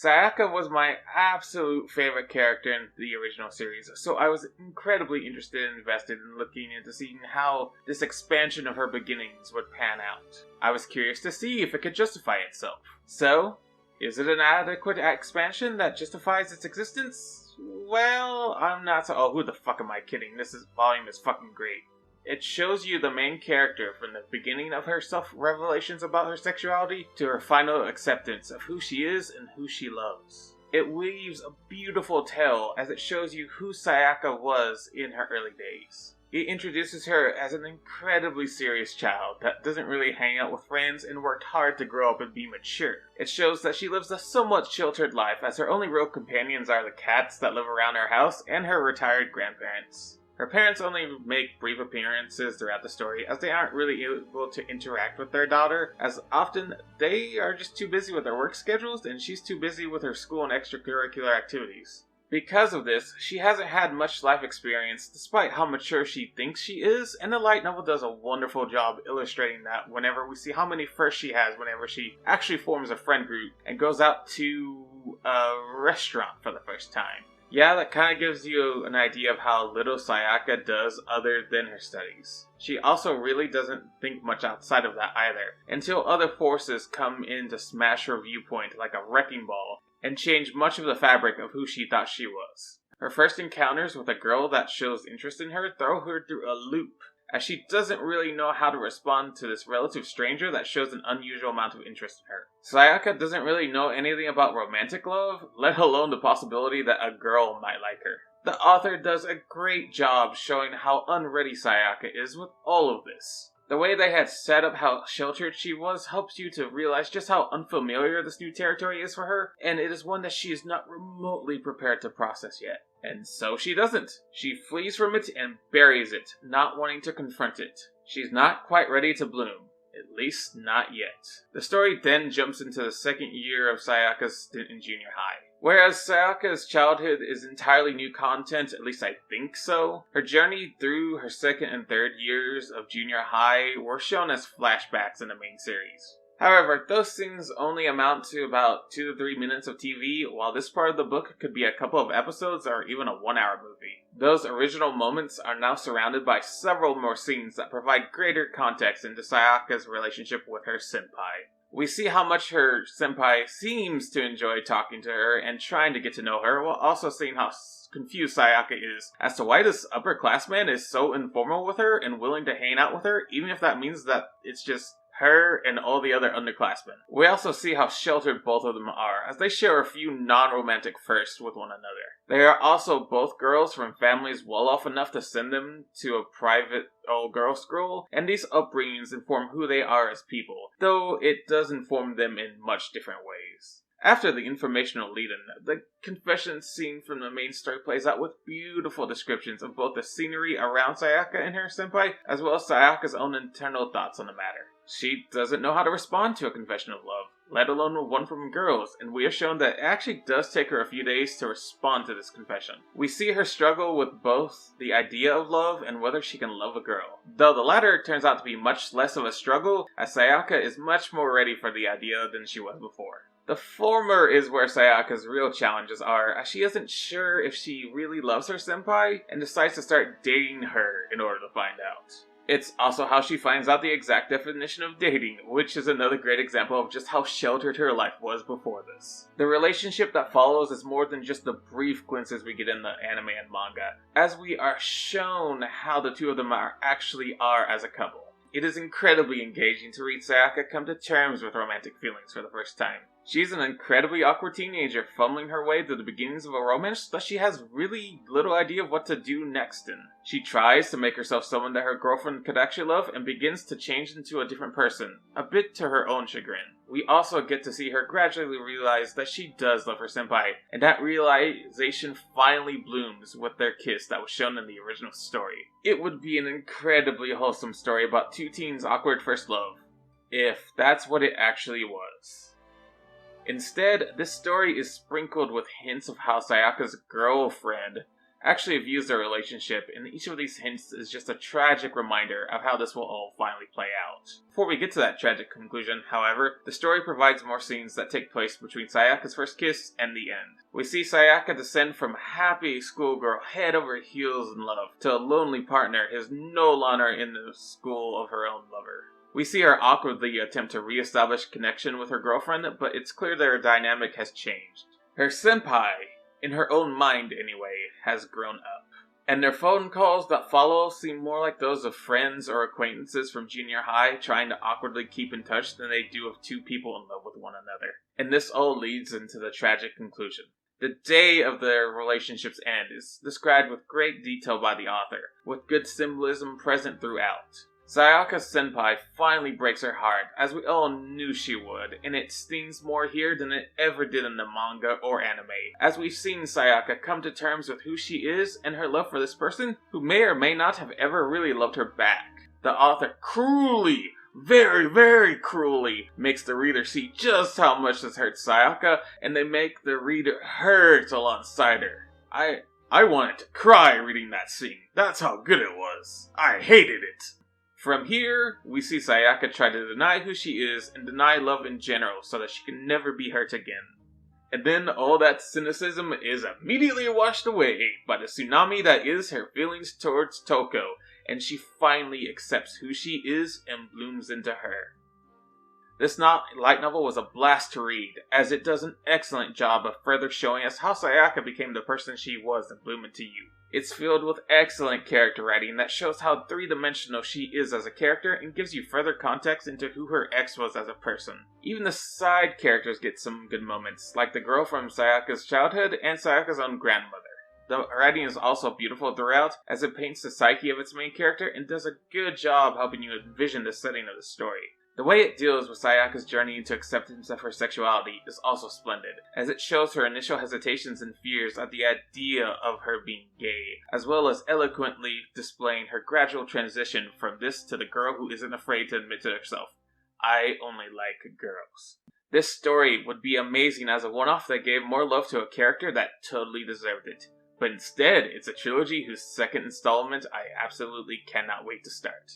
Sayaka was my absolute favorite character in the original series, so I was incredibly interested and invested in looking into seeing how this expansion of her beginnings would pan out. I was curious to see if it could justify itself. So, is it an adequate expansion that justifies its existence? Well, I'm not so— oh, who the fuck am I kidding? Volume is fucking great. It shows you the main character from the beginning of her self-revelations about her sexuality to her final acceptance of who she is and who she loves. It weaves a beautiful tale as it shows you who Sayaka was in her early days. It introduces her as an incredibly serious child that doesn't really hang out with friends and worked hard to grow up and be mature. It shows that she lives a somewhat sheltered life as her only real companions are the cats that live around her house and her retired grandparents. Her parents only make brief appearances throughout the story as they aren't really able to interact with their daughter, as often they are just too busy with their work schedules and she's too busy with her school and extracurricular activities. Because of this, she hasn't had much life experience despite how mature she thinks she is, and the light novel does a wonderful job illustrating that whenever we see how many firsts she has whenever she actually forms a friend group and goes out to a restaurant for the first time. Yeah, that kind of gives you an idea of how little Sayaka does other than her studies. She also really doesn't think much outside of that either, until other forces come in to smash her viewpoint like a wrecking ball and change much of the fabric of who she thought she was. Her first encounters with a girl that shows interest in her throw her through a loop, as she doesn't really know how to respond to this relative stranger that shows an unusual amount of interest in her. Sayaka doesn't really know anything about romantic love, let alone the possibility that a girl might like her. The author does a great job showing how unready Sayaka is with all of this. The way they had set up how sheltered she was helps you to realize just how unfamiliar this new territory is for her, and it is one that she is not remotely prepared to process yet. And so she doesn't. She flees from it and buries it, not wanting to confront it. She's not quite ready to bloom. At least not yet. The story then jumps into the second year of Sayaka's stint in junior high. Whereas Sayaka's childhood is entirely new content, at least I think so, her journey through her second and third years of junior high were shown as flashbacks in the main series. However, those things only amount to about 2 to 3 minutes of TV, while this part of the book could be a couple of episodes or even a 1-hour movie. Those original moments are now surrounded by several more scenes that provide greater context into Sayaka's relationship with her senpai. We see how much her senpai seems to enjoy talking to her and trying to get to know her, while also seeing how confused Sayaka is as to why this upperclassman is so informal with her and willing to hang out with her, even if that means that it's just her and all the other underclassmen. We also see how sheltered both of them are, as they share a few non-romantic firsts with one another. They are also both girls from families well off enough to send them to a private all-girls school, and these upbringings inform who they are as people, though it does inform them in much different ways. After the informational lead-in, the confession scene from the main story plays out with beautiful descriptions of both the scenery around Sayaka and her senpai, as well as Sayaka's own internal thoughts on the matter. She doesn't know how to respond to a confession of love, let alone one from girls, and we are shown that it actually does take her a few days to respond to this confession. We see her struggle with both the idea of love and whether she can love a girl, though the latter turns out to be much less of a struggle, as Sayaka is much more ready for the idea than she was before. The former is where Sayaka's real challenges are, as she isn't sure if she really loves her senpai, and decides to start dating her in order to find out. It's also how she finds out the exact definition of dating, which is another great example of just how sheltered her life was before this. The relationship that follows is more than just the brief glimpses we get in the anime and manga, as we are shown how the two of them actually are as a couple. It is incredibly engaging to read Sayaka come to terms with romantic feelings for the first time. She's an incredibly awkward teenager fumbling her way through the beginnings of a romance that she has really little idea of what to do next in. She tries to make herself someone that her girlfriend could actually love and begins to change into a different person, a bit to her own chagrin. We also get to see her gradually realize that she does love her senpai, and that realization finally blooms with their kiss that was shown in the original story. It would be an incredibly wholesome story about two teens' awkward first love, if that's what it actually was. Instead, this story is sprinkled with hints of how Sayaka's girlfriend actually views their relationship, and each of these hints is just a tragic reminder of how this will all finally play out. Before we get to that tragic conclusion, however, the story provides more scenes that take place between Sayaka's first kiss and the end. We see Sayaka descend from happy schoolgirl head over heels in love to a lonely partner who's no longer in the school of her own lover. We see her awkwardly attempt to re-establish connection with her girlfriend, but it's clear their dynamic has changed. Her senpai, in her own mind anyway, has grown up. And their phone calls that follow seem more like those of friends or acquaintances from junior high trying to awkwardly keep in touch than they do of two people in love with one another. And this all leads into the tragic conclusion. The day of their relationship's end is described with great detail by the author, with good symbolism present throughout. Sayaka's senpai finally breaks her heart, as we all knew she would, and it stings more here than it ever did in the manga or anime, as we've seen Sayaka come to terms with who she is and her love for this person who may or may not have ever really loved her back. The author cruelly, very, very cruelly, makes the reader see just how much this hurts Sayaka, and they make the reader hurt alongside her. I wanted to cry reading that scene. That's how good it was. I hated it. From here, we see Sayaka try to deny who she is and deny love in general so that she can never be hurt again. And then all that cynicism is immediately washed away by the tsunami that is her feelings towards Toko, and she finally accepts who she is and blooms into her. This light novel was a blast to read, as it does an excellent job of further showing us how Sayaka became the person she was and bloomed into you. It's filled with excellent character writing that shows how three-dimensional she is as a character and gives you further context into who her ex was as a person. Even the side characters get some good moments, like the girl from Sayaka's childhood and Sayaka's own grandmother. The writing is also beautiful throughout, as it paints the psyche of its main character and does a good job helping you envision the setting of the story. The way it deals with Sayaka's journey into acceptance of her sexuality is also splendid, as it shows her initial hesitations and fears at the idea of her being gay, as well as eloquently displaying her gradual transition from this to the girl who isn't afraid to admit to herself, "I only like girls." This story would be amazing as a one-off that gave more love to a character that totally deserved it. But instead, it's a trilogy whose second installment I absolutely cannot wait to start.